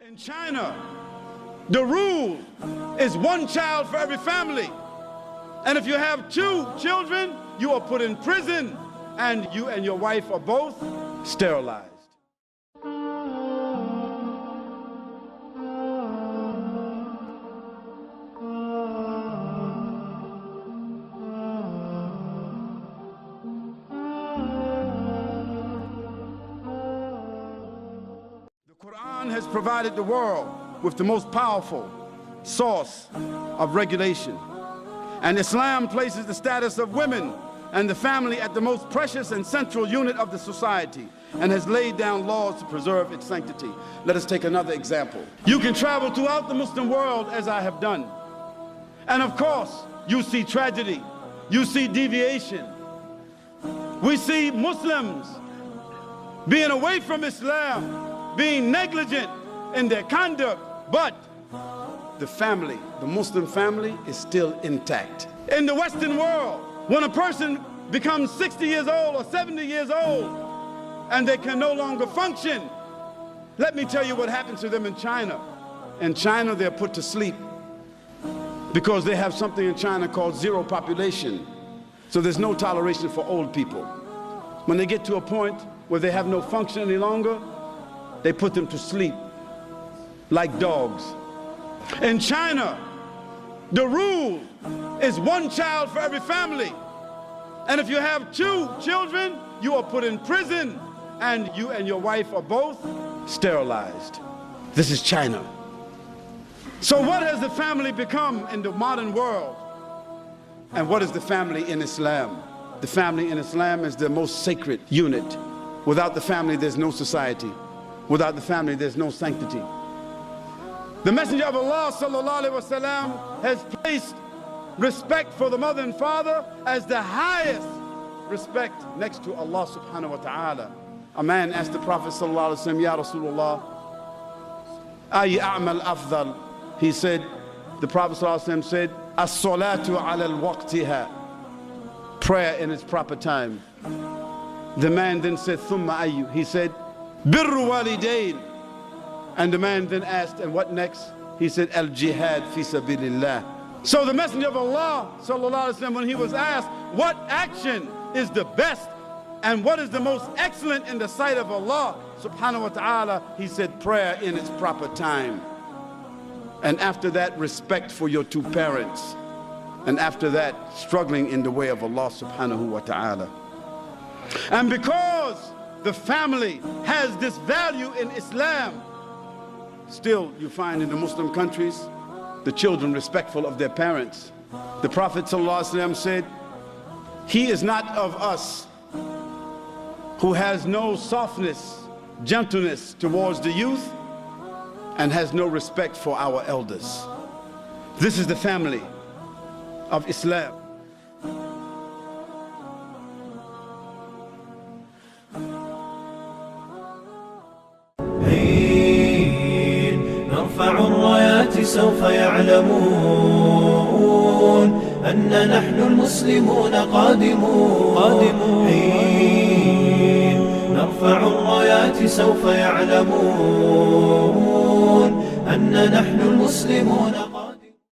In China, the rule is one child for every family. And if you have 2 children, you are put in prison, and you and your wife are both sterilized. The Quran has provided the world with the most powerful source of regulation. And Islam places the status of women and the family at the most precious and central unit of the society, and has laid down laws to preserve its sanctity. Let us take another example. You can travel throughout the Muslim world as I have done. And of course, you see tragedy, you see deviation. We see Muslims being away from Islam, being negligent in their conduct, but the family, the Muslim family, is still intact. In the Western world, when a person becomes 60 years old or 70 years old and they can no longer function, let me tell you what happens to them in China. In China, they're put to sleep because they have something in China called zero population. So there's no toleration for old people. When they get to a point where they have no function any longer, they put them to sleep like dogs. In China, the rule is one child for every family. And if you have 2 children, you are put in prison, and you and your wife are both sterilized. This is China. So what has the family become in the modern world? And what is the family in Islam? The family in Islam is the most sacred unit. Without the family, there's no society. Without the family, there's no sanctity. The Messenger of Allah sallallahu alaihi wasallam has placed respect for the mother and father as the highest respect next to Allah subhanahu wa ta'ala. A man asked the Prophet sallallahu alaihi wasallam, Ya Rasulullah, ay a'mal afdal. He said, the Prophet sallallahu alaihi wasallam said, as-salatu ala al-waqtiha, prayer in its proper time. The man then said, thumma ayyu. He said, birru walidain. And the man then asked, and what next? He said, al-jihad fi sabilillah. So the Messenger of Allah sallallahu alaihi wasallam, when he was asked what action is the best and what is the most excellent in the sight of Allah subhanahu wa ta'ala, he said, prayer in its proper time. And after that, respect for your 2 parents. And after that, struggling in the way of Allah subhanahu wa ta'ala. And because the family has this value in Islam, still you find in the Muslim countries the children respectful of their parents. The Prophet ﷺ said, he is not of us who has no softness, gentleness towards the youth and has no respect for our elders. This is the family of Islam. نرفع الرايات سوف يعلمون أن نحن المسلمون قادمون حين نرفع الرايات سوف يعلمون أن نحن المسلمون